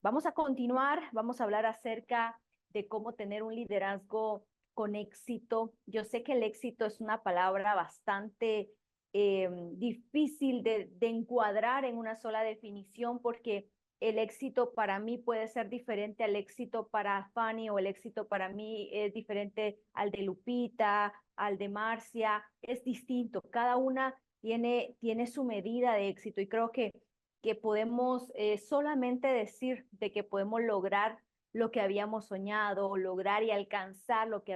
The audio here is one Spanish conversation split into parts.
Vamos a continuar, vamos a hablar acerca de cómo tener un liderazgo con éxito. Yo sé que el éxito es una palabra bastante difícil de encuadrar en una sola definición porque el éxito para mí puede ser diferente al éxito para Fanny o el éxito para mí es diferente al de Lupita, al de Marcia, es distinto. Cada una tiene su medida de éxito y creo que podemos solamente decir de que podemos lograr lo que habíamos soñado, lograr y alcanzar lo que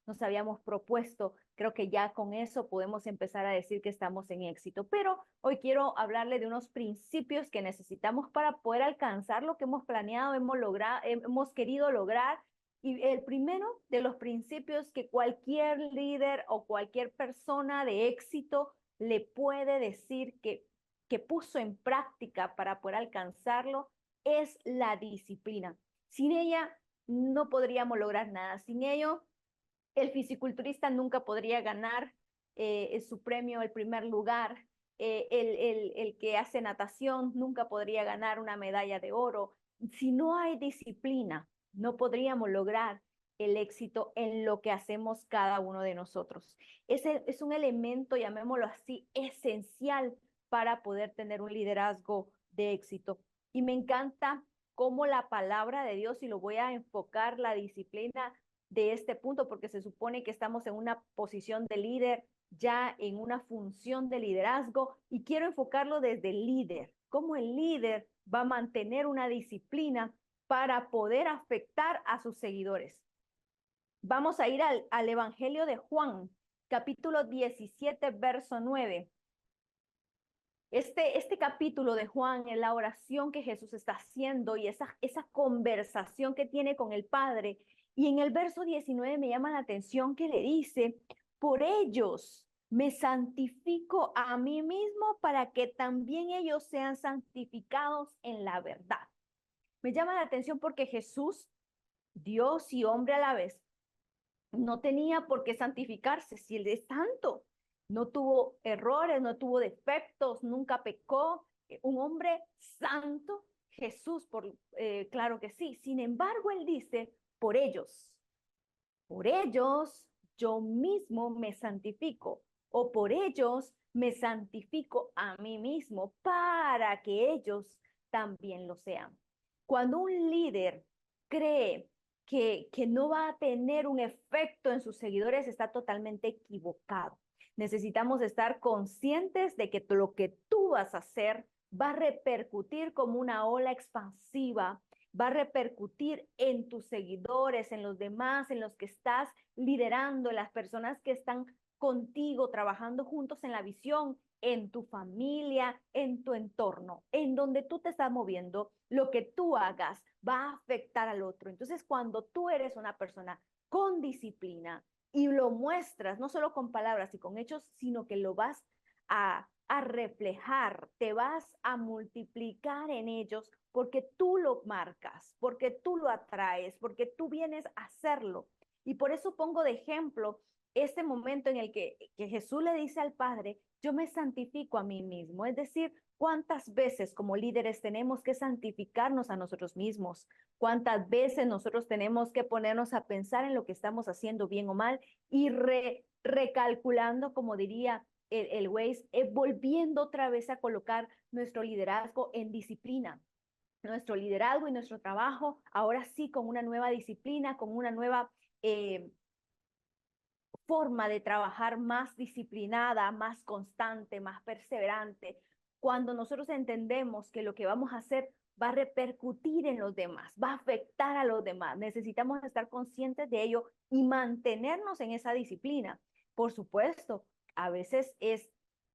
nos habíamos propuesto. Creo que ya con eso podemos empezar a decir que estamos en éxito. Pero hoy quiero hablarle de unos principios que necesitamos para poder alcanzar lo que hemos planeado, hemos logrado, hemos querido lograr. Y el primero de los principios que cualquier líder o cualquier persona de éxito le puede decir que puso en práctica para poder alcanzarlo es la disciplina. Sin ella no podríamos lograr nada. Sin ello, el fisiculturista nunca podría ganar su premio, el primer lugar. El que hace natación nunca podría ganar una medalla de oro. Si no hay disciplina, no podríamos lograr el éxito en lo que hacemos cada uno de nosotros. Ese es un elemento, llamémoslo así, esencial para poder tener un liderazgo de éxito. Y me encanta cómo la palabra de Dios, y lo voy a enfocar la disciplina de este punto, porque se supone que estamos en una posición de líder, ya en una función de liderazgo, y quiero enfocarlo desde el líder, cómo el líder va a mantener una disciplina para poder afectar a sus seguidores. Vamos a ir al Evangelio de Juan, capítulo 17, verso 9. Este capítulo de Juan es la oración que Jesús está haciendo y esa conversación que tiene con el Padre. Y en el verso 19 me llama la atención que le dice, por ellos me santifico a mí mismo para que también ellos sean santificados en la verdad. Me llama la atención porque Jesús, Dios y hombre a la vez, no tenía por qué santificarse si él es santo. No tuvo errores, no tuvo defectos, nunca pecó. Un hombre santo, Jesús, claro que sí. Sin embargo, él dice, por ellos yo mismo me santifico, o por ellos me santifico a mí mismo para que ellos también lo sean. Cuando un líder cree que no va a tener un efecto en sus seguidores, está totalmente equivocado. Necesitamos estar conscientes de que lo que tú vas a hacer va a repercutir como una ola expansiva, va a repercutir en tus seguidores, en los demás, en los que estás liderando, en las personas que están contigo, trabajando juntos en la visión, en tu familia, en tu entorno, en donde tú te estás moviendo, lo que tú hagas va a afectar al otro. Entonces, cuando tú eres una persona con disciplina y lo muestras, no solo con palabras y con hechos, sino que lo vas a reflejar, te vas a multiplicar en ellos porque tú lo marcas, porque tú lo atraes, porque tú vienes a hacerlo. Y por eso pongo de ejemplo este momento en el que Jesús le dice al Padre, yo me santifico a mí mismo. Es decir, cuántas veces como líderes tenemos que santificarnos a nosotros mismos, cuántas veces nosotros tenemos que ponernos a pensar en lo que estamos haciendo bien o mal y recalculando, como diría el Waze, volviendo otra vez a colocar nuestro liderazgo en disciplina, nuestro liderazgo y nuestro trabajo, ahora sí con una nueva disciplina, con una nueva forma de trabajar más disciplinada, más constante, más perseverante. Cuando nosotros entendemos que lo que vamos a hacer va a repercutir en los demás, va a afectar a los demás, necesitamos estar conscientes de ello y mantenernos en esa disciplina. Por supuesto, a veces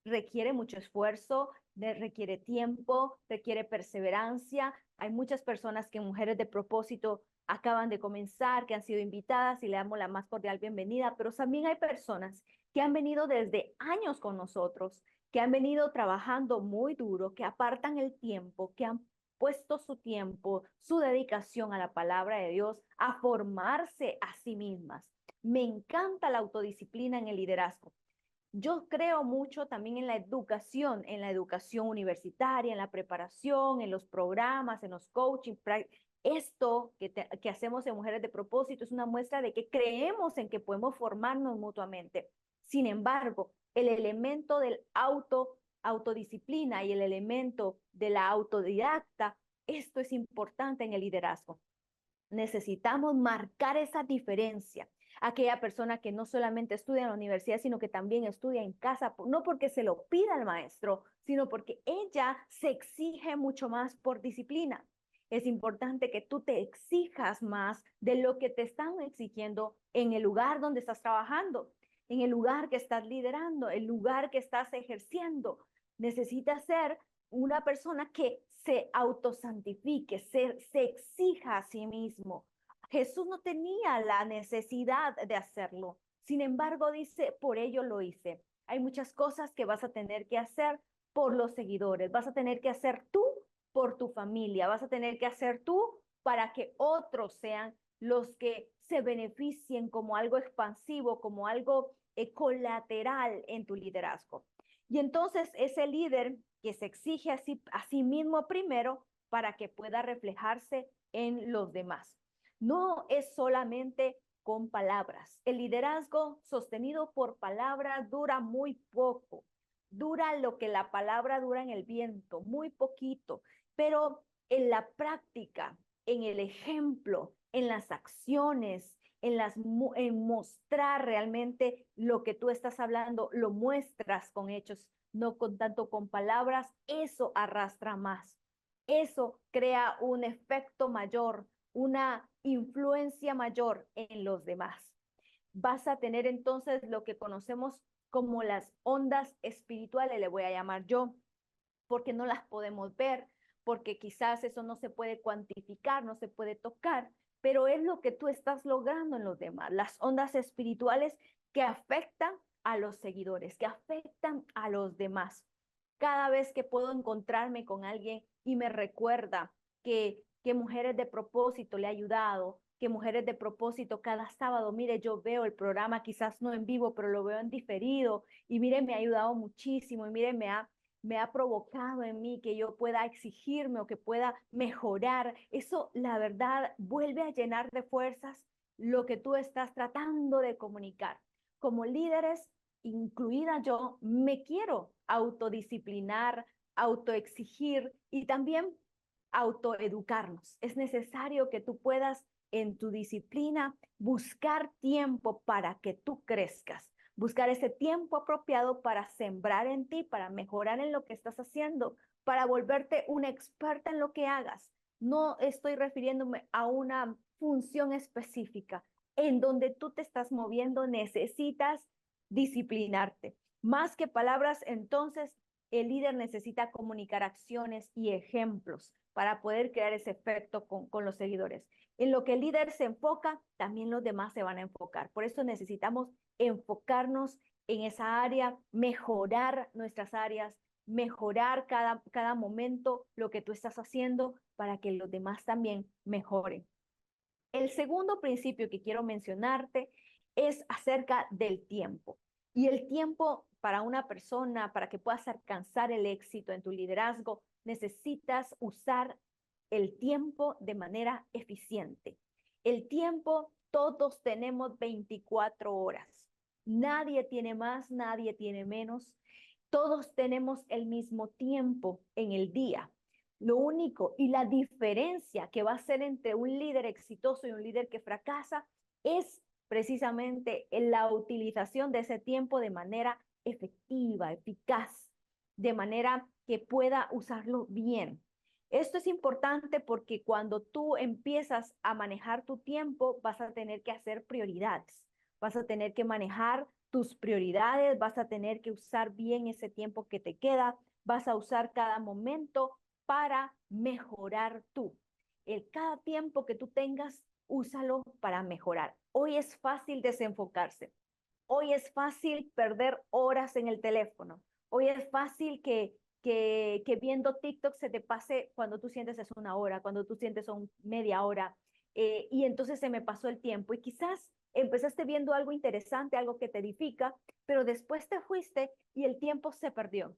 requiere mucho esfuerzo, requiere tiempo, requiere perseverancia. Hay muchas personas que mujeres de propósito acaban de comenzar, que han sido invitadas y le damos la más cordial bienvenida, pero también hay personas que han venido desde años con nosotros, que han venido trabajando muy duro, que apartan el tiempo, que han puesto su tiempo, su dedicación a la palabra de Dios, a formarse a sí mismas. Me encanta la autodisciplina en el liderazgo. Yo creo mucho también en la educación universitaria, en la preparación, en los programas, en los coaching. Esto que hacemos en Mujeres de Propósito es una muestra de que creemos en que podemos formarnos mutuamente. Sin embargo, el elemento del autodisciplina y el elemento de la autodidacta, esto es importante en el liderazgo. Necesitamos marcar esa diferencia. Aquella persona que no solamente estudia en la universidad, sino que también estudia en casa, no porque se lo pida el maestro, sino porque ella se exige mucho más por disciplina. Es importante que tú te exijas más de lo que te están exigiendo en el lugar donde estás trabajando, en el lugar que estás liderando, el lugar que estás ejerciendo. Necesitas ser una persona que se autosantifique, se exija a sí mismo. Jesús no tenía la necesidad de hacerlo. Sin embargo, dice, por ello lo hice. Hay muchas cosas que vas a tener que hacer por los seguidores. Vas a tener que hacer tú por tu familia. Vas a tener que hacer tú para que otros sean los que se beneficien como algo expansivo, como algo colateral en tu liderazgo. Y entonces ese líder que se exige a sí mismo primero para que pueda reflejarse en los demás. No es solamente con palabras. El liderazgo sostenido por palabras dura muy poco. Dura lo que la palabra dura en el viento, muy poquito. Pero en la práctica, en el ejemplo, en las acciones, en mostrar realmente lo que tú estás hablando, lo muestras con hechos, no con tanto con palabras, eso arrastra más. Eso crea un efecto mayor, una influencia mayor en los demás. Vas a tener entonces lo que conocemos como las ondas espirituales, le voy a llamar yo, porque no las podemos ver, porque quizás eso no se puede cuantificar, no se puede tocar, pero es lo que tú estás logrando en los demás, las ondas espirituales que afectan a los seguidores, que afectan a los demás. Cada vez que puedo encontrarme con alguien y me recuerda que Mujeres de Propósito le ha ayudado, que Mujeres de Propósito cada sábado, mire, yo veo el programa, quizás no en vivo, pero lo veo en diferido, y mire, me ha ayudado muchísimo, y mire, me ha provocado en mí que yo pueda exigirme o que pueda mejorar. Eso, la verdad, vuelve a llenar de fuerzas lo que tú estás tratando de comunicar. Como líderes, incluida yo, me quiero autodisciplinar, autoexigir y también autoeducarnos. Es necesario que tú puedas en tu disciplina buscar tiempo para que tú crezcas, buscar ese tiempo apropiado para sembrar en ti, para mejorar en lo que estás haciendo, para volverte una experta en lo que hagas. No estoy refiriéndome a una función específica. En donde tú te estás moviendo, necesitas disciplinarte. Más que palabras, entonces el líder necesita comunicar acciones y ejemplos para poder crear ese efecto con los seguidores. En lo que el líder se enfoca, también los demás se van a enfocar. Por eso necesitamos enfocarnos en esa área, mejorar nuestras áreas, mejorar cada momento lo que tú estás haciendo para que los demás también mejoren. El segundo principio que quiero mencionarte es acerca del tiempo. Y el tiempo para una persona, para que puedas alcanzar el éxito en tu liderazgo, necesitas usar el tiempo de manera eficiente. El tiempo, todos tenemos 24 horas. Nadie tiene más, nadie tiene menos. Todos tenemos el mismo tiempo en el día. Lo único y la diferencia que va a ser entre un líder exitoso y un líder que fracasa es precisamente en la utilización de ese tiempo de manera efectiva, eficaz, de manera que pueda usarlo bien. Esto es importante porque cuando tú empiezas a manejar tu tiempo, vas a tener que hacer prioridades, vas a tener que manejar tus prioridades, vas a tener que usar bien ese tiempo que te queda, vas a usar cada momento para mejorar tú. Cada tiempo que tú tengas, úsalo para mejorar. Hoy es fácil desenfocarse. Hoy es fácil perder horas en el teléfono. Hoy es fácil que viendo TikTok se te pase cuando tú sientes es una hora, cuando tú sientes son media hora. y entonces se me pasó el tiempo y quizás empezaste viendo algo interesante, algo que te edifica, pero después te fuiste y el tiempo se perdió.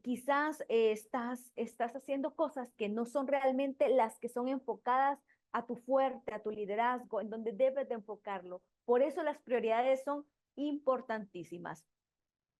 Quizás estás haciendo cosas que no son realmente las que son enfocadas a tu fuerte, a tu liderazgo, en donde debes de enfocarlo. Por eso las prioridades son importantísimas.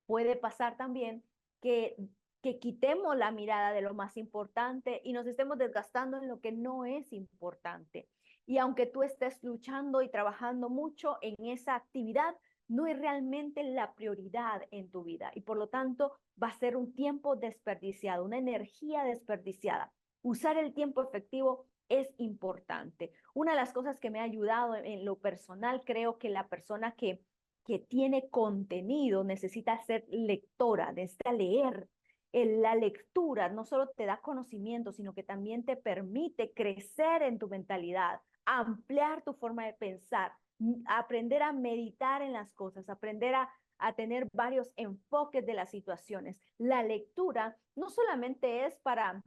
Puede pasar también que, que quitemos la mirada de lo más importante y nos estemos desgastando en lo que no es importante. Y aunque tú estés luchando y trabajando mucho en esa actividad, no es realmente la prioridad en tu vida y por lo tanto va a ser un tiempo desperdiciado, una energía desperdiciada. Usar el tiempo efectivo es importante. Una de las cosas que me ha ayudado en lo personal, creo que la persona que tiene contenido necesita ser lectora, necesita leer. La lectura no solo te da conocimiento, sino que también te permite crecer en tu mentalidad, ampliar tu forma de pensar, aprender a meditar en las cosas, aprender a tener varios enfoques de las situaciones. La lectura no solamente es para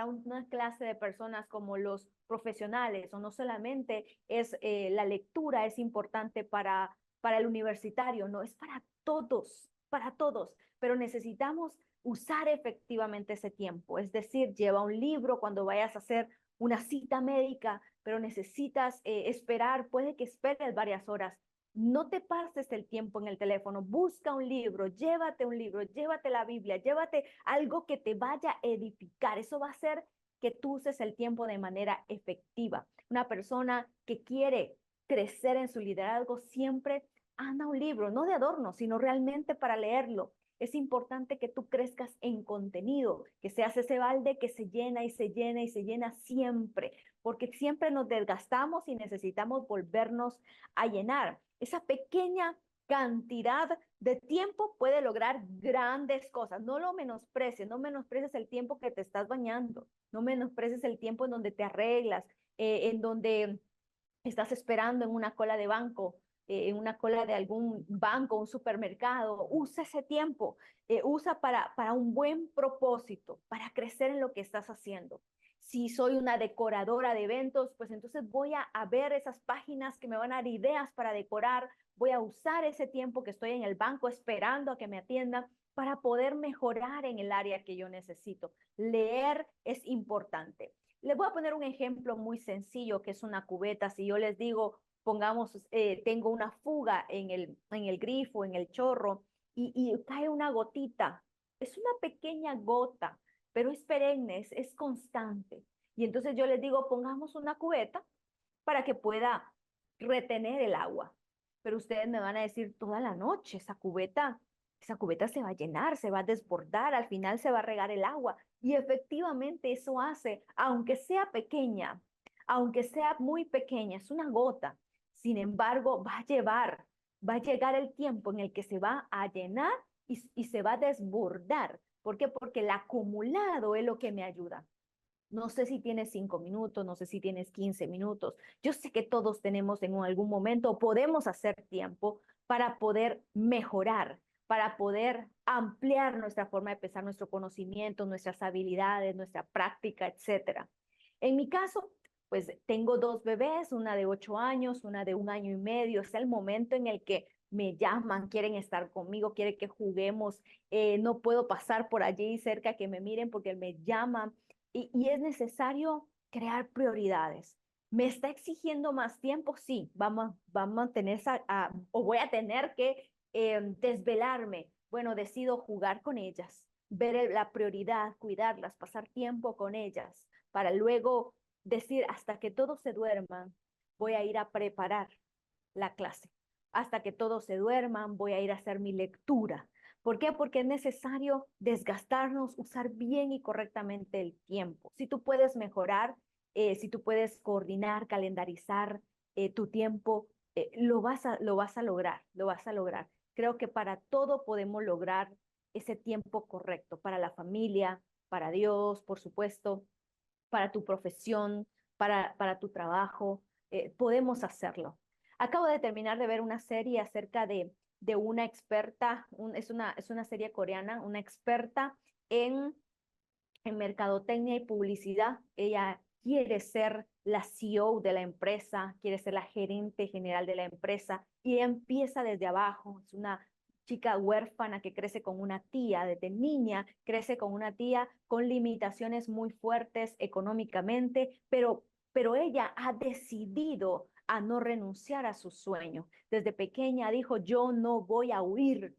una clase de personas como los profesionales, o no solamente es la lectura es importante para el universitario, no, es para todos, pero necesitamos usar efectivamente ese tiempo, es decir, lleva un libro cuando vayas a hacer una cita médica, pero necesitas esperar, puede que esperes varias horas, no te pases el tiempo en el teléfono, busca un libro, llévate la Biblia, llévate algo que te vaya a edificar. Eso va a hacer que tú uses el tiempo de manera efectiva. Una persona que quiere crecer en su liderazgo siempre anda un libro, no de adorno, sino realmente para leerlo. Es importante que tú crezcas en contenido, que seas ese balde que se llena y se llena y se llena siempre, porque siempre nos desgastamos y necesitamos volvernos a llenar. Esa pequeña cantidad de tiempo puede lograr grandes cosas. No lo menosprecies, no menosprecies el tiempo que te estás bañando, no menosprecies el tiempo en donde te arreglas, en donde estás esperando en una cola de banco, en una cola de algún banco, un supermercado. Usa ese tiempo, usa para un buen propósito, para crecer en lo que estás haciendo. Si soy una decoradora de eventos, pues entonces voy a ver esas páginas que me van a dar ideas para decorar, voy a usar ese tiempo que estoy en el banco esperando a que me atiendan para poder mejorar en el área que yo necesito. Leer es importante. Les voy a poner un ejemplo muy sencillo que es una cubeta. Si yo les digo, pongamos, tengo una fuga en el grifo, en el chorro, y cae una gotita. Es una pequeña gota, pero es perenne, es constante. Y entonces yo les digo, pongamos una cubeta para que pueda retener el agua. Pero ustedes me van a decir toda la noche, esa cubeta se va a llenar, se va a desbordar, al final se va a regar el agua. Y efectivamente eso hace, aunque sea pequeña, aunque sea muy pequeña, es una gota. Sin embargo, va a llegar el tiempo en el que se va a llenar y se va a desbordar. ¿Por qué? Porque el acumulado es lo que me ayuda. No sé si tienes 5 minutos, no sé si tienes 15 minutos. Yo sé que todos tenemos en algún momento, podemos hacer tiempo para poder mejorar, para poder ampliar nuestra forma de pensar, nuestro conocimiento, nuestras habilidades, nuestra práctica, etcétera. En mi caso, pues tengo dos bebés, una de 8 años, una de 1 año y medio. Es el momento en el que me llaman, quieren estar conmigo, quieren que juguemos. No puedo pasar por allí cerca que me miren porque me llaman y es necesario crear prioridades. ¿Me está exigiendo más tiempo? Sí, vamos a tener, o voy a tener que desvelarme. Bueno, decido jugar con ellas, ver la prioridad, cuidarlas, pasar tiempo con ellas, para luego decir, hasta que todos se duerman, voy a ir a preparar la clase. Hasta que todos se duerman, voy a ir a hacer mi lectura. ¿Por qué? Porque es necesario desgastarnos, usar bien y correctamente el tiempo. Si tú puedes mejorar, si tú puedes coordinar, calendarizar tu tiempo, lo vas a lograr, lo vas a lograr. Creo que para todo podemos lograr ese tiempo correcto, para la familia, para Dios, por supuesto, para tu profesión, para tu trabajo, podemos hacerlo. Acabo de terminar de ver una serie acerca de una experta, es una serie coreana, una experta en, en mercadotecnia y publicidad. Ella quiere ser la CEO de la empresa, quiere ser la gerente general de la empresa y ella empieza desde abajo. Es una chica huérfana que crece con una tía desde niña, crece con una tía con limitaciones muy fuertes económicamente, pero ella ha decidido a no renunciar a su sueño. Desde pequeña dijo, yo no voy a huir,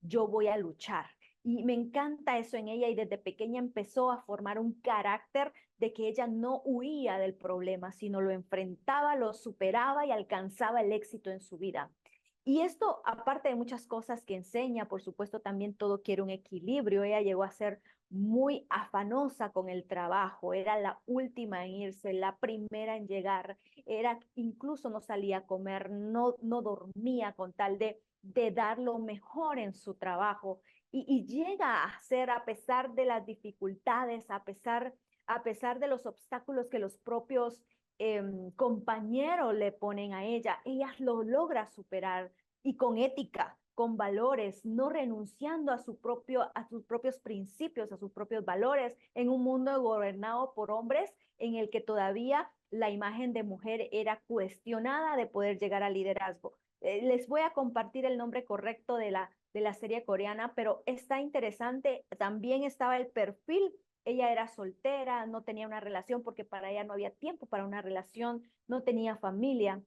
yo voy a luchar. Y me encanta eso en ella y desde pequeña empezó a formar un carácter de que ella no huía del problema, sino lo enfrentaba, lo superaba y alcanzaba el éxito en su vida. Y esto, aparte de muchas cosas que enseña, por supuesto, también todo quiere un equilibrio. Ella llegó a ser muy afanosa con el trabajo, era la última en irse, la primera en llegar, era incluso no salía a comer, no dormía con tal de dar lo mejor en su trabajo y llega a ser, a pesar de las dificultades, a pesar de los obstáculos que los propios compañeros le ponen a ella lo logra superar y con ética, con valores, no renunciando a sus propios principios, a sus propios valores, en un mundo gobernado por hombres en el que todavía la imagen de mujer era cuestionada de poder llegar al liderazgo. Les voy a compartir el nombre correcto de la serie coreana, pero está interesante. También estaba el perfil. Ella era soltera, no tenía una relación porque para ella no había tiempo para una relación, no tenía familia.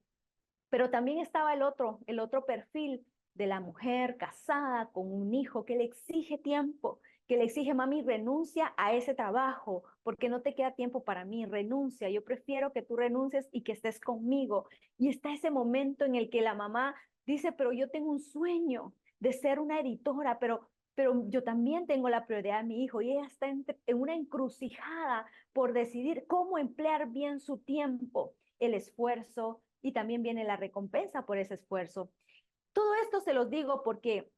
Pero también estaba el otro perfil de la mujer casada con un hijo que le exige tiempo, que le exige, mami, renuncia a ese trabajo, porque no te queda tiempo para mí, renuncia, yo prefiero que tú renuncies y que estés conmigo. Y está ese momento en el que la mamá dice, pero yo tengo un sueño de ser una editora, pero yo también tengo la prioridad de mi hijo y ella está en una encrucijada por decidir cómo emplear bien su tiempo, el esfuerzo y también viene la recompensa por ese esfuerzo. Todo esto se los digo porque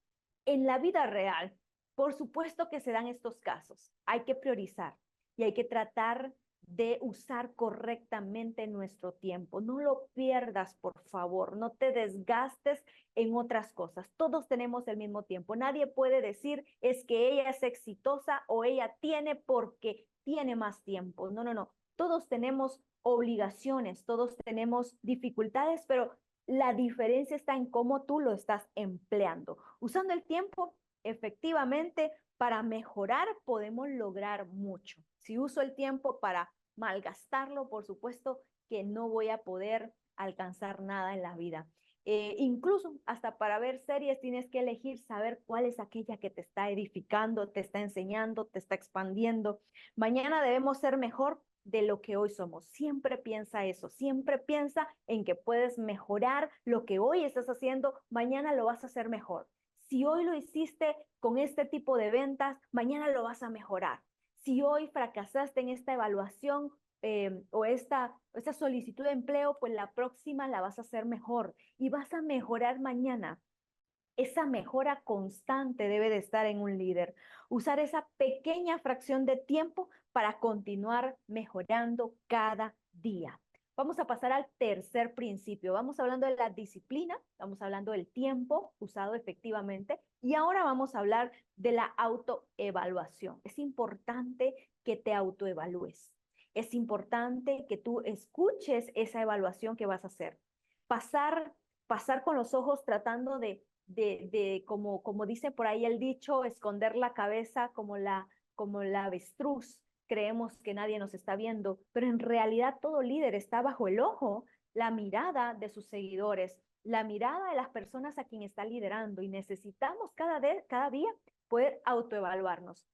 en la vida real, por supuesto que se dan estos casos. Hay que priorizar y hay que tratar de usar correctamente nuestro tiempo. No lo pierdas, por favor. No te desgastes en otras cosas. Todos tenemos el mismo tiempo. Nadie puede decir es que ella es exitosa o ella tiene porque tiene más tiempo. No, no, no. Todos tenemos obligaciones, todos tenemos dificultades, pero la diferencia está en cómo tú lo estás empleando. Usando el tiempo efectivamente para mejorar podemos lograr mucho. Si uso el tiempo para malgastarlo, por supuesto que no voy a poder alcanzar nada en la vida. Incluso hasta para ver series tienes que elegir, saber cuál es aquella que te está edificando, te está enseñando, te está expandiendo. Mañana debemos ser mejor de lo que hoy somos. Siempre piensa eso, siempre piensa en que puedes mejorar lo que hoy estás haciendo, mañana lo vas a hacer mejor. Si hoy lo hiciste con este tipo de ventas, mañana lo vas a mejorar. Si hoy fracasaste en esta evaluación o esta solicitud de empleo, pues la próxima la vas a hacer mejor y vas a mejorar mañana. Esa mejora constante debe de estar en un líder. Usar esa pequeña fracción de tiempo para continuar mejorando cada día. Vamos a pasar al tercer principio. Vamos hablando de la disciplina, vamos hablando del tiempo usado efectivamente y ahora vamos a hablar de la autoevaluación. Es importante que te autoevalúes. Es importante que tú escuches esa evaluación que vas a hacer. Pasar con los ojos tratando como dice por ahí el dicho, esconder la cabeza como la avestruz. Creemos que nadie nos está viendo, pero en realidad todo líder está bajo el ojo, la mirada de sus seguidores, la mirada de las personas a quien está liderando y necesitamos cada día poder autoevaluarnos.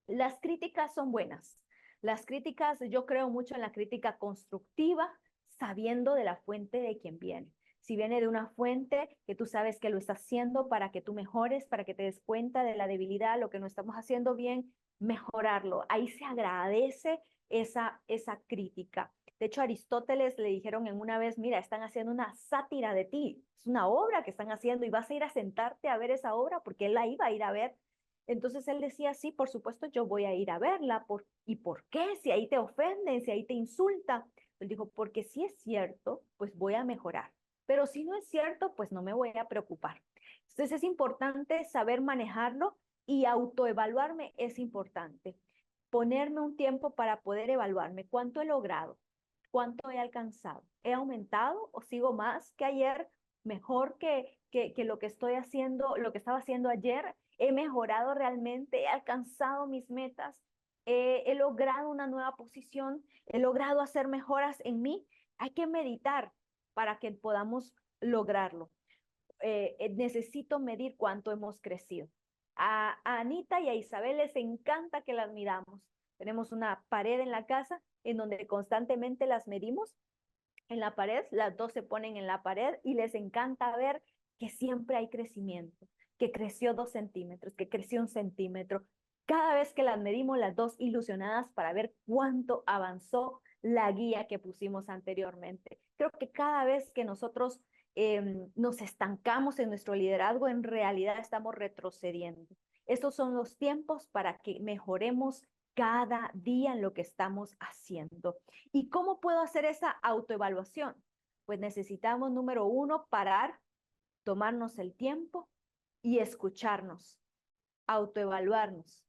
Las críticas son buenas. Las críticas, yo creo mucho en la crítica constructiva, sabiendo de la fuente de quien viene. Si viene de una fuente que tú sabes que lo está haciendo para que tú mejores, para que te des cuenta de la debilidad, lo que no estamos haciendo bien, mejorarlo. Ahí se agradece esa crítica. De hecho, a Aristóteles le dijeron en una vez, mira, están haciendo una sátira de ti, es una obra que están haciendo y vas a ir a sentarte a ver esa obra porque él la iba a ir a ver. Entonces él decía, sí, por supuesto, yo voy a ir a verla. ¿Y por qué? Si ahí te ofenden, si ahí te insulta. Él dijo, porque si es cierto, pues voy a mejorar. Pero si no es cierto, pues no me voy a preocupar. Entonces es importante saber manejarlo y autoevaluarme es importante. ponerme un tiempo para poder evaluarme. ¿Cuánto he logrado? ¿Cuánto he alcanzado? ¿He aumentado o sigo más que ayer? ¿Mejor que lo que estoy haciendo, lo que estaba haciendo ayer? ¿He mejorado realmente? ¿He alcanzado mis metas? ¿He logrado una nueva posición? ¿He logrado hacer mejoras en mí? Hay que meditar para que podamos lograrlo. Necesito medir cuánto hemos crecido. A Anita y a Isabel les encanta que las midamos. Tenemos una pared en la casa en donde constantemente las medimos en la pared, las dos se ponen en la pared y les encanta ver que siempre hay crecimiento, que creció 2 centímetros, que creció 1 centímetro. Cada vez que las medimos, las dos ilusionadas para ver cuánto avanzó la guía que pusimos anteriormente. Creo que cada vez que nosotros nos estancamos en nuestro liderazgo, en realidad estamos retrocediendo. Estos son los tiempos para que mejoremos cada día en lo que estamos haciendo. ¿Y cómo puedo hacer esa autoevaluación? Pues necesitamos, número uno, parar, tomarnos el tiempo y escucharnos, autoevaluarnos.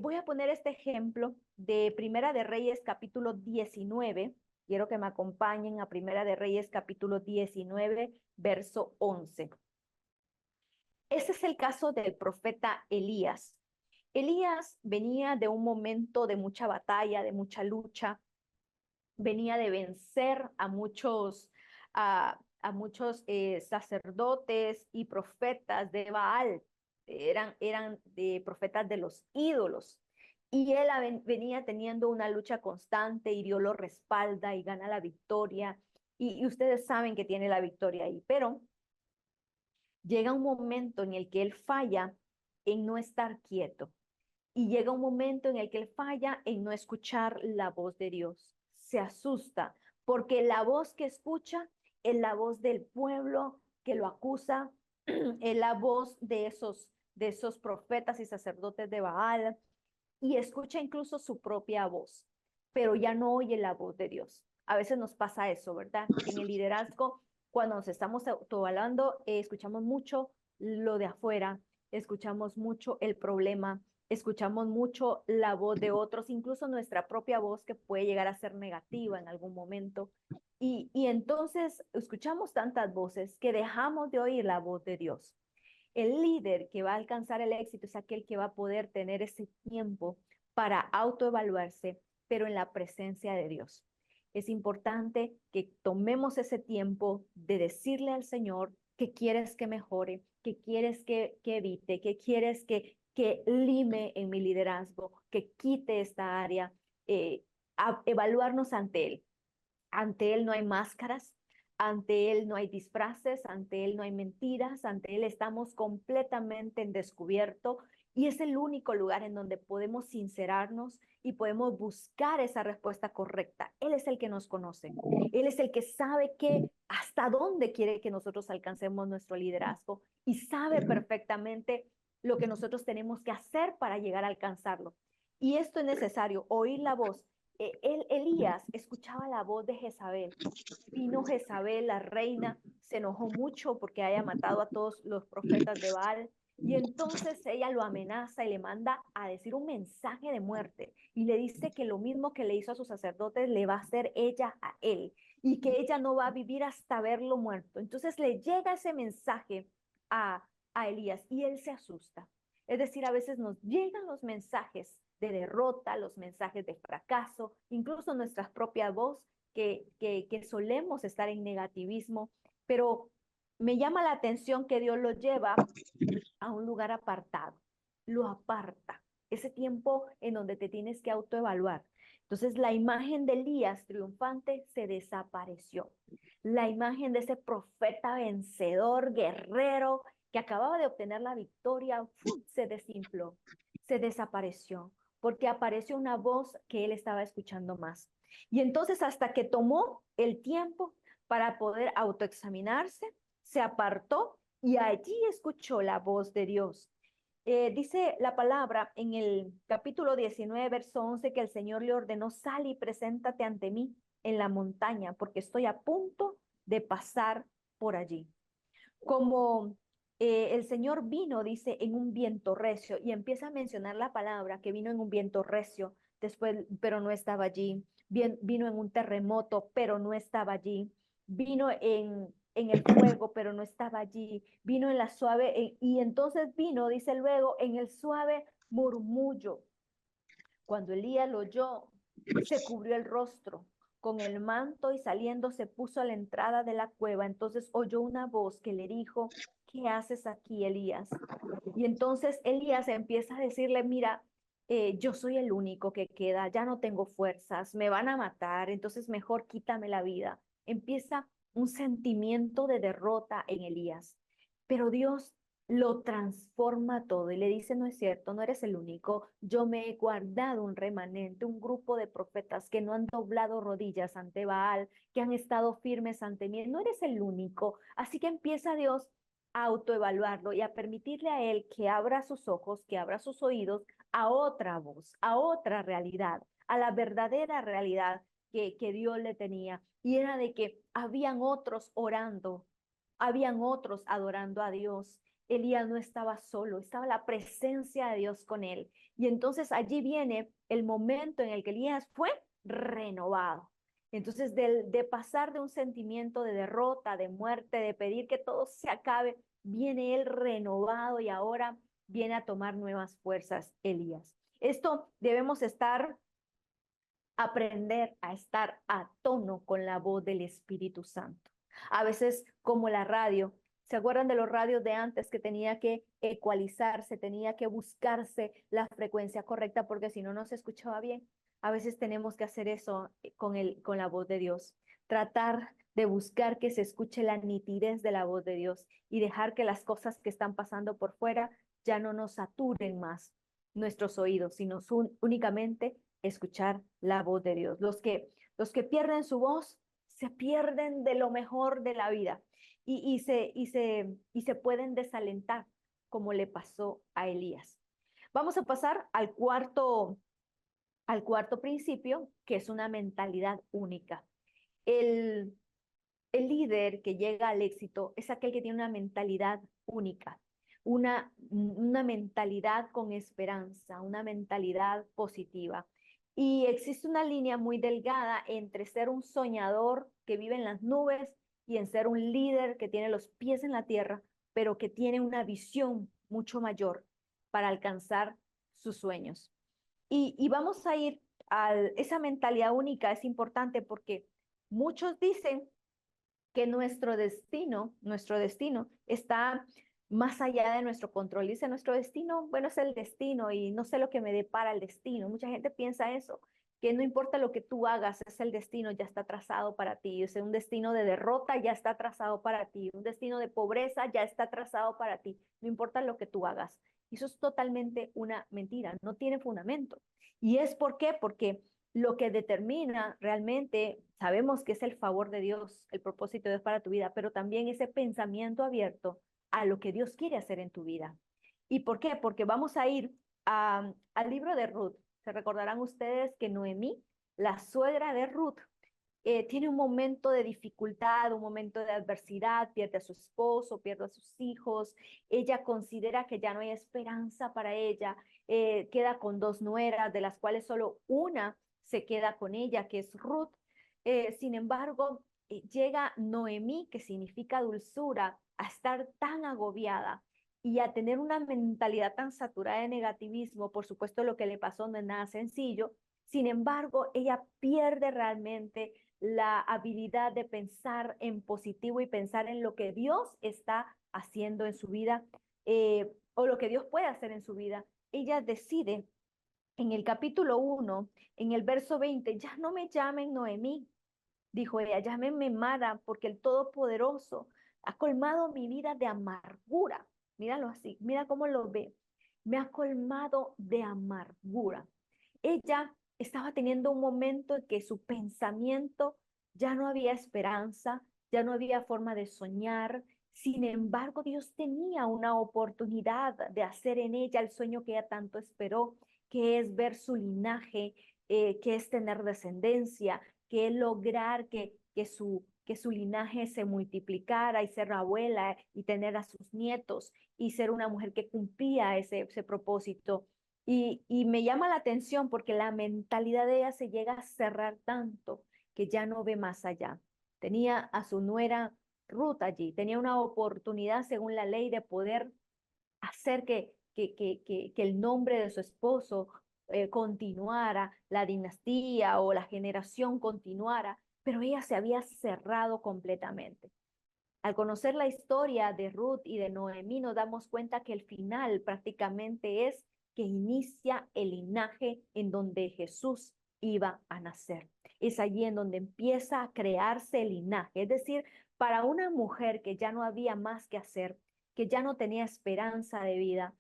Voy a poner este ejemplo de Primera de Reyes capítulo 19. Quiero que me acompañen a Primera de Reyes capítulo 19, verso 11. Ese es el caso del profeta Elías. Elías venía de un momento de mucha batalla, de mucha lucha, venía de vencer a muchos sacerdotes y profetas de Baal, eran profetas de los ídolos. Y él venía teniendo una lucha constante y Dios lo respalda y gana la victoria. Y ustedes saben que tiene la victoria ahí, pero llega un momento en el que él falla en no estar quieto. Y llega un momento en el que él falla en no escuchar la voz de Dios. Se asusta porque la voz que escucha es la voz del pueblo que lo acusa, es la voz de esos profetas y sacerdotes de Baal, y escucha incluso su propia voz, pero ya no oye la voz de Dios. A veces nos pasa eso, ¿verdad? En el liderazgo, cuando nos estamos autoevaluando, escuchamos mucho lo de afuera, escuchamos mucho el problema, escuchamos mucho la voz de otros, incluso nuestra propia voz que puede llegar a ser negativa en algún momento. Y entonces escuchamos tantas voces que dejamos de oír la voz de Dios. El líder que va a alcanzar el éxito es aquel que va a poder tener ese tiempo para autoevaluarse, pero en la presencia de Dios. Es importante que tomemos ese tiempo de decirle al Señor que quieres que mejore, que quieres que evite, que quieres que lime en mi liderazgo, que quite esta área, a evaluarnos ante Él. Ante Él no hay máscaras, ante Él no hay disfraces, ante Él no hay mentiras, ante Él estamos completamente en descubierto y es el único lugar en donde podemos sincerarnos y podemos buscar esa respuesta correcta. Él es el que nos conoce, Él es el que sabe hasta dónde quiere que nosotros alcancemos nuestro liderazgo y sabe perfectamente lo que nosotros tenemos que hacer para llegar a alcanzarlo. Y esto es necesario, oír la voz. Elías escuchaba la voz de Jezabel. Vino Jezabel, la reina, se enojó mucho porque haya matado a todos los profetas de Baal. Y entonces ella lo amenaza y le manda a decir un mensaje de muerte. Y le dice que lo mismo que le hizo a sus sacerdotes le va a hacer ella a él. Y que ella no va a vivir hasta verlo muerto. Entonces le llega ese mensaje a Elías y él se asusta. Es decir, a veces nos llegan los mensajes de derrota, los mensajes de fracaso, incluso nuestra propia voz, que solemos estar en negativismo, pero me llama la atención que Dios lo lleva a un lugar apartado, lo aparta, ese tiempo en donde te tienes que autoevaluar. Entonces la imagen de Elías triunfante se desapareció. La imagen de ese profeta vencedor, guerrero, que acababa de obtener la victoria, se desinfló, se desapareció, porque apareció una voz que él estaba escuchando más. Y entonces hasta que tomó el tiempo para poder autoexaminarse, se apartó y allí escuchó la voz de Dios. Dice la palabra en el capítulo 19, verso 11, que el Señor le ordenó: sal y preséntate ante mí en la montaña, porque estoy a punto de pasar por allí. Como el Señor vino, dice, en un viento recio y empieza a mencionar la palabra que vino en un viento recio, después, pero no estaba allí. Vino en un terremoto, pero no estaba allí. Vino en el fuego, pero no estaba allí. Vino en la suave, y entonces vino, dice luego, en el suave murmullo. Cuando Elías lo oyó, se cubrió el rostro con el manto y saliendo se puso a la entrada de la cueva. Entonces oyó una voz que le dijo, ¿qué haces aquí, Elías? Y entonces Elías empieza a decirle, mira, yo soy el único que queda, ya no tengo fuerzas, me van a matar, entonces mejor quítame la vida. Empieza un sentimiento de derrota en Elías, pero Dios lo transforma todo y le dice, no es cierto, no eres el único, yo me he guardado un remanente, un grupo de profetas que no han doblado rodillas ante Baal, que han estado firmes ante mí, no eres el único. Así que empieza Dios a autoevaluarlo y a permitirle a él que abra sus ojos, que abra sus oídos a otra voz, a otra realidad, a la verdadera realidad que Dios le tenía. Y era de que habían otros orando, habían otros adorando a Dios. Elías no estaba solo, estaba la presencia de Dios con él. Y entonces allí viene el momento en el que Elías fue renovado. Entonces, de pasar de un sentimiento de derrota, de muerte, de pedir que todo se acabe, viene él renovado y ahora viene a tomar nuevas fuerzas, Elías. Esto debemos aprender a estar a tono con la voz del Espíritu Santo. A veces, como la radio, ¿se acuerdan de los radios de antes que tenía que ecualizarse, tenía que buscarse la frecuencia correcta porque si no, no se escuchaba bien? A veces tenemos que hacer eso con la voz de Dios, tratar de buscar que se escuche la nitidez de la voz de Dios y dejar que las cosas que están pasando por fuera ya no nos saturen más nuestros oídos, sino únicamente escuchar la voz de Dios. Los que pierden su voz se pierden de lo mejor de la vida y se pueden desalentar, como le pasó a Elías. Vamos a pasar al cuarto principio, que es una mentalidad única. El, el líder que llega al éxito es aquel que tiene una mentalidad única, una mentalidad con esperanza, una mentalidad positiva. Y existe una línea muy delgada entre ser un soñador que vive en las nubes y en ser un líder que tiene los pies en la tierra, pero que tiene una visión mucho mayor para alcanzar sus sueños. Y vamos a ir a esa mentalidad única, es importante porque muchos dicen que nuestro destino está más allá de nuestro control. Dice, nuestro destino, bueno, es el destino y no sé lo que me depara el destino. Mucha gente piensa eso, que no importa lo que tú hagas, es el destino, ya está trazado para ti. O sea, un destino de derrota ya está trazado para ti. Un destino de pobreza ya está trazado para ti. No importa lo que tú hagas. Eso es totalmente una mentira, no tiene fundamento. ¿Y es por qué? Porque lo que determina realmente, sabemos que es el favor de Dios, el propósito de Dios para tu vida, pero también ese pensamiento abierto a lo que Dios quiere hacer en tu vida. ¿Y por qué? Porque vamos a ir al libro de Ruth. Se recordarán ustedes que Noemí, la suegra de Ruth, tiene un momento de dificultad, un momento de adversidad, pierde a su esposo, pierde a sus hijos, ella considera que ya no hay esperanza para ella, queda con dos nueras, de las cuales solo una se queda con ella, que es Ruth. Sin embargo, llega Noemí, que significa dulzura, a estar tan agobiada y a tener una mentalidad tan saturada de negativismo. Por supuesto, lo que le pasó no es nada sencillo. Sin embargo, ella pierde realmente la habilidad de pensar en positivo y pensar en lo que Dios está haciendo en su vida, o lo que Dios puede hacer en su vida. Ella decide en el capítulo 1, en el verso 20, ya no me llamen Noemí, dijo ella, llámenme Mara, porque el Todopoderoso ha colmado mi vida de amargura. Míralo así, mira cómo lo ve. Me ha colmado de amargura. Ella estaba teniendo un momento en que su pensamiento ya no había esperanza, ya no había forma de soñar. Sin embargo, Dios tenía una oportunidad de hacer en ella el sueño que ella tanto esperó, que es ver su linaje, que es tener descendencia, que lograr que su linaje se multiplicara y ser abuela y tener a sus nietos y ser una mujer que cumplía ese propósito. Y me llama la atención porque la mentalidad de ella se llega a cerrar tanto que ya no ve más allá. Tenía a su nuera Ruth allí, tenía una oportunidad según la ley de poder hacer que el nombre de su esposo continuara, la dinastía o la generación continuara, pero ella se había cerrado completamente. Al conocer la historia de Ruth y de Noemí, nos damos cuenta que el final prácticamente es que inicia el linaje en donde Jesús iba a nacer. Es allí en donde empieza a crearse el linaje. Es decir, para una mujer que ya no había más que hacer, que ya no tenía esperanza de vida,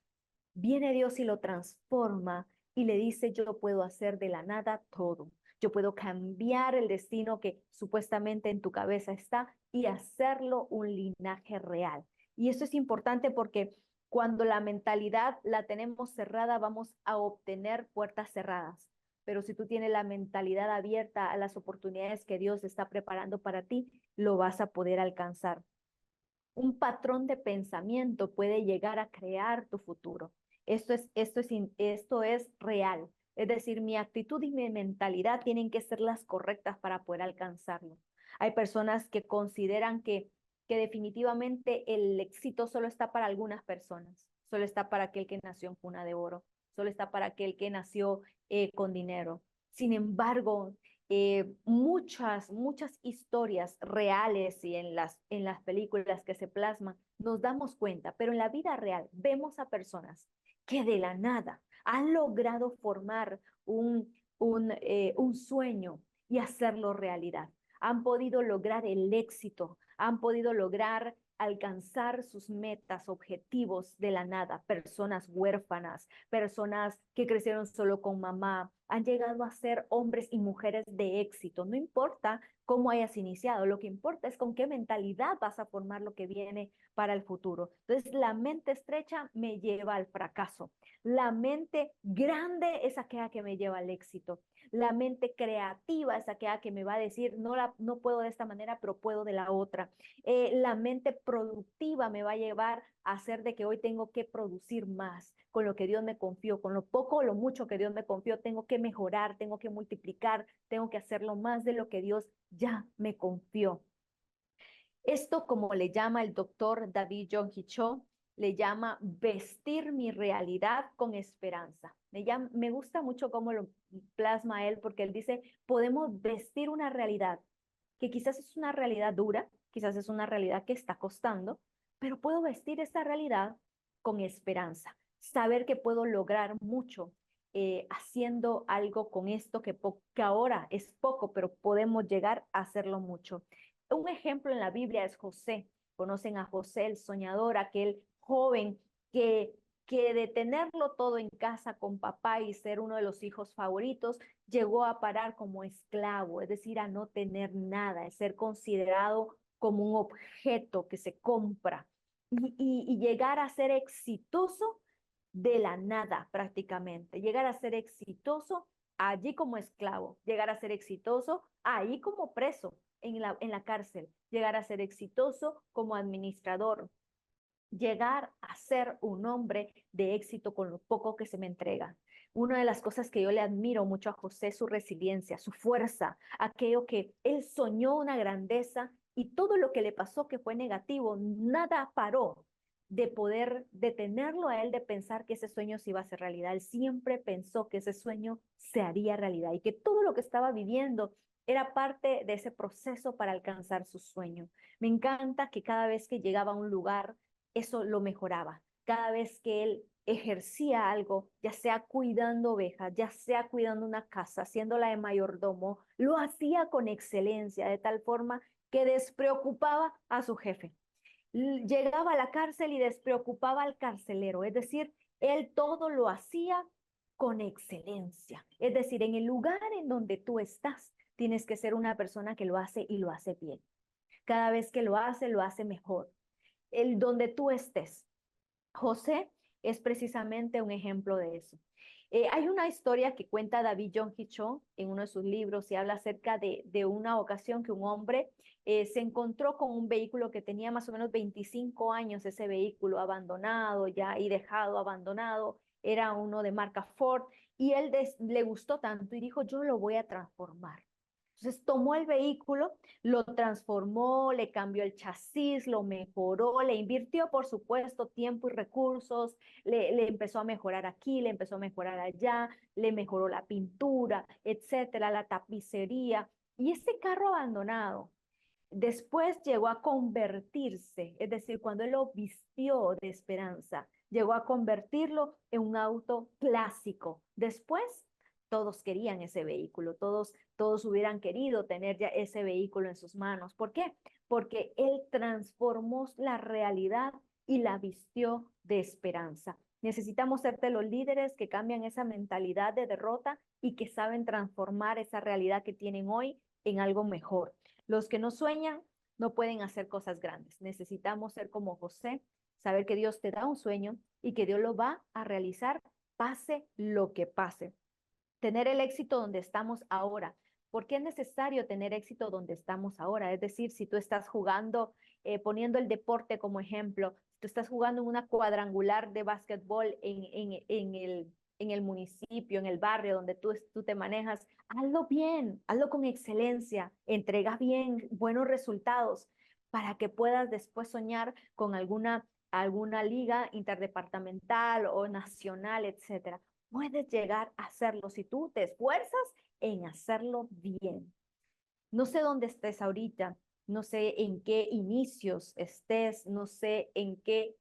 viene Dios y lo transforma y le dice, yo puedo hacer de la nada todo. Yo puedo cambiar el destino que supuestamente en tu cabeza está y hacerlo un linaje real. Y eso es importante porque cuando la mentalidad la tenemos cerrada, vamos a obtener puertas cerradas. Pero si tú tienes la mentalidad abierta a las oportunidades que Dios está preparando para ti, lo vas a poder alcanzar. Un patrón de pensamiento puede llegar a crear tu futuro. Esto es real. Es decir, mi actitud y mi mentalidad tienen que ser las correctas para poder alcanzarlo. Hay personas que consideran que definitivamente el éxito solo está para algunas personas, solo está para aquel que nació en cuna de oro, solo está para aquel que nació con dinero. Sin embargo, muchas historias reales y en las películas que se plasman, nos damos cuenta, pero en la vida real vemos a personas que de la nada han logrado formar un sueño y hacerlo realidad. Han podido lograr el éxito, han podido lograr alcanzar sus metas, objetivos de la nada, personas huérfanas, personas que crecieron solo con mamá, han llegado a ser hombres y mujeres de éxito. No importa cómo hayas iniciado, lo que importa es con qué mentalidad vas a formar lo que viene para el futuro. Entonces, la mente estrecha me lleva al fracaso. La mente grande es aquella que me lleva al éxito. La mente creativa es aquella que me va a decir, no puedo de esta manera, pero puedo de la otra. La mente productiva me va a llevar a hacer de que hoy tengo que producir más con lo que Dios me confió, con lo poco o lo mucho que Dios me confió, tengo que mejorar, tengo que multiplicar, tengo que hacerlo más de lo que Dios ya me confió. Esto, como le llama el doctor David Yonggi Cho, le llama vestir mi realidad con esperanza. Me gusta mucho cómo lo plasma él, porque él dice, podemos vestir una realidad que quizás es una realidad dura, quizás es una realidad que está costando, pero puedo vestir esta realidad con esperanza, saber que puedo lograr mucho haciendo algo con esto que ahora es poco, pero podemos llegar a hacerlo mucho. Un ejemplo en la Biblia es José. Conocen a José, el soñador, aquel joven que de tenerlo todo en casa con papá y ser uno de los hijos favoritos, llegó a parar como esclavo, es decir, a no tener nada, a ser considerado como un objeto que se compra y llegar a ser exitoso de la nada prácticamente, llegar a ser exitoso allí como esclavo, llegar a ser exitoso ahí como preso en la cárcel, llegar a ser exitoso como administrador, llegar a ser un hombre de éxito con lo poco que se me entrega. Una de las cosas que yo le admiro mucho a José es su resiliencia, su fuerza, aquello que él soñó una grandeza y todo lo que le pasó que fue negativo, nada paró de poder detenerlo a él de pensar que ese sueño se iba a hacer realidad. Él siempre pensó que ese sueño se haría realidad y que todo lo que estaba viviendo era parte de ese proceso para alcanzar su sueño. Me encanta que cada vez que llegaba a un lugar, eso lo mejoraba. Cada vez que él ejercía algo, ya sea cuidando ovejas, ya sea cuidando una casa, haciéndola de mayordomo, lo hacía con excelencia, de tal forma que despreocupaba a su jefe. Llegaba a la cárcel y despreocupaba al carcelero, es decir, él todo lo hacía con excelencia. Es decir, en el lugar en donde tú estás, tienes que ser una persona que lo hace y lo hace bien. Cada vez que lo hace mejor. Donde tú estés. José es precisamente un ejemplo de eso. Hay una historia que cuenta David Yonggi Cho en uno de sus libros y habla acerca de una ocasión que un hombre se encontró con un vehículo que tenía más o menos 25 años, ese vehículo abandonado ya y dejado abandonado, era uno de marca Ford, y él le gustó tanto y dijo, yo lo voy a transformar. Entonces tomó el vehículo, lo transformó, le cambió el chasis, lo mejoró, le invirtió, por supuesto, tiempo y recursos, le empezó a mejorar aquí, le empezó a mejorar allá, le mejoró la pintura, etcétera, la tapicería. Y ese carro abandonado después llegó a convertirse, es decir, cuando él lo vistió de esperanza, llegó a convertirlo en un auto clásico. Después, todos querían ese vehículo, todos hubieran querido tener ya ese vehículo en sus manos. ¿Por qué? Porque él transformó la realidad y la vistió de esperanza. Necesitamos ser de los líderes que cambian esa mentalidad de derrota y que saben transformar esa realidad que tienen hoy en algo mejor. Los que no sueñan no pueden hacer cosas grandes. Necesitamos ser como José, saber que Dios te da un sueño y que Dios lo va a realizar, pase lo que pase. Tener el éxito donde estamos ahora. ¿Por qué es necesario tener éxito donde estamos ahora? Es decir, si tú estás jugando, poniendo el deporte como ejemplo, si tú estás jugando en una cuadrangular de básquetbol en el municipio, en el barrio donde tú te manejas, hazlo bien, hazlo con excelencia, entrega bien, buenos resultados para que puedas después soñar con alguna liga interdepartamental o nacional, etcétera. Puedes llegar a hacerlo si tú te esfuerzas en hacerlo bien. No sé dónde estés ahorita, no sé en qué inicios estés, no sé en qué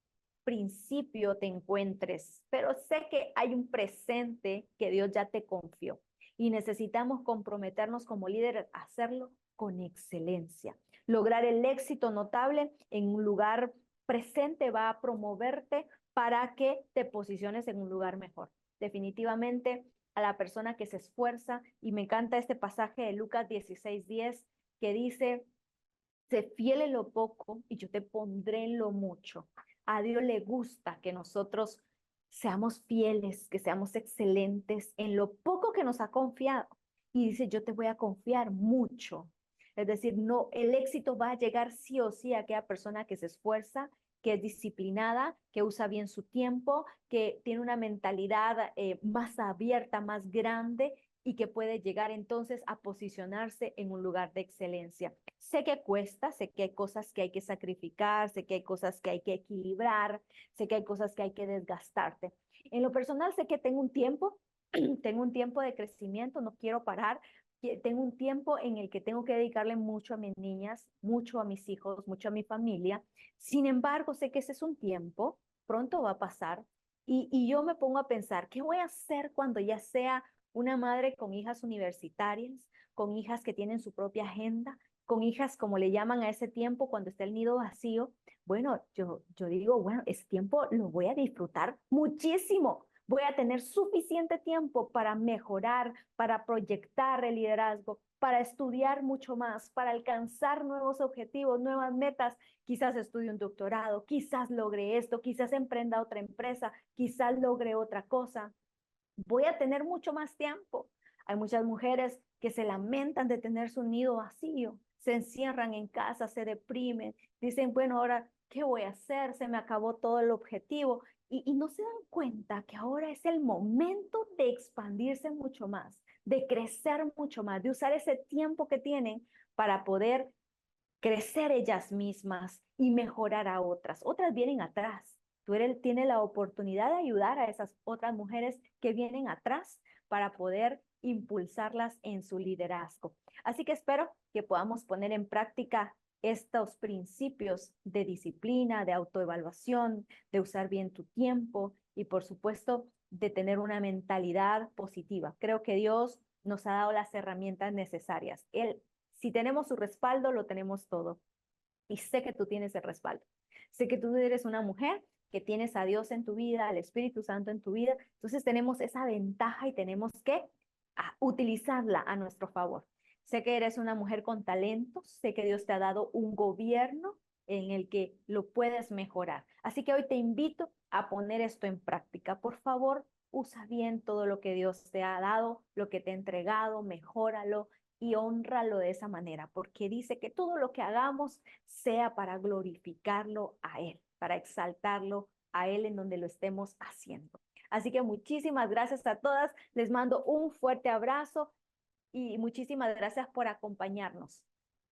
principio te encuentres, pero sé que hay un presente que Dios ya te confió y necesitamos comprometernos como líderes a hacerlo con excelencia. Lograr el éxito notable en un lugar presente va a promoverte para que te posiciones en un lugar mejor. Definitivamente a la persona que se esfuerza, y me encanta este pasaje de Lucas 16:10 que dice, sé fiel en lo poco y yo te pondré en lo mucho. A Dios le gusta que nosotros seamos fieles, que seamos excelentes en lo poco que nos ha confiado. Y dice, yo te voy a confiar mucho. Es decir, no, el éxito va a llegar sí o sí a aquella persona que se esfuerza, que es disciplinada, que usa bien su tiempo, que tiene una mentalidad más abierta, más grande y que puede llegar entonces a posicionarse en un lugar de excelencia. Sé que cuesta, sé que hay cosas que hay que sacrificar, sé que hay cosas que hay que equilibrar, sé que hay cosas que hay que desgastarte. En lo personal sé que tengo un tiempo, tengo un tiempo de crecimiento, no quiero parar, tengo un tiempo en el que tengo que dedicarle mucho a mis niñas, mucho a mis hijos, mucho a mi familia. Sin embargo, sé que ese es un tiempo, pronto va a pasar y yo me pongo a pensar, ¿qué voy a hacer cuando ya sea una madre con hijas universitarias, con hijas que tienen su propia agenda, con hijas como le llaman a ese tiempo cuando está el nido vacío? Bueno, yo digo, bueno, ese tiempo lo voy a disfrutar muchísimo. Voy a tener suficiente tiempo para mejorar, para proyectar el liderazgo, para estudiar mucho más, para alcanzar nuevos objetivos, nuevas metas. Quizás estudie un doctorado, quizás logre esto, quizás emprenda otra empresa, quizás logre otra cosa. Voy a tener mucho más tiempo. Hay muchas mujeres que se lamentan de tener su nido vacío, se encierran en casa, se deprimen, dicen, bueno, ahora, ¿qué voy a hacer? Se me acabó todo el objetivo. Y no se dan cuenta que ahora es el momento de expandirse mucho más, de crecer mucho más, de usar ese tiempo que tienen para poder crecer ellas mismas y mejorar a otras. Otras vienen atrás. Tienes la oportunidad de ayudar a esas otras mujeres que vienen atrás para poder impulsarlas en su liderazgo. Así que espero que podamos poner en práctica estos principios de disciplina, de autoevaluación, de usar bien tu tiempo y por supuesto de tener una mentalidad positiva. Creo que Dios nos ha dado las herramientas necesarias. Si tenemos su respaldo, lo tenemos todo. Y sé que tú tienes el respaldo. Sé que tú eres una mujer que tienes a Dios en tu vida, al Espíritu Santo en tu vida. Entonces tenemos esa ventaja y tenemos que utilizarla a nuestro favor. Sé que eres una mujer con talentos, sé que Dios te ha dado un gobierno en el que lo puedes mejorar. Así que hoy te invito a poner esto en práctica. Por favor, usa bien todo lo que Dios te ha dado, lo que te ha entregado, mejóralo y hónralo de esa manera, porque dice que todo lo que hagamos sea para glorificarlo a Él, para exaltarlo a Él en donde lo estemos haciendo. Así que muchísimas gracias a todas, les mando un fuerte abrazo y muchísimas gracias por acompañarnos.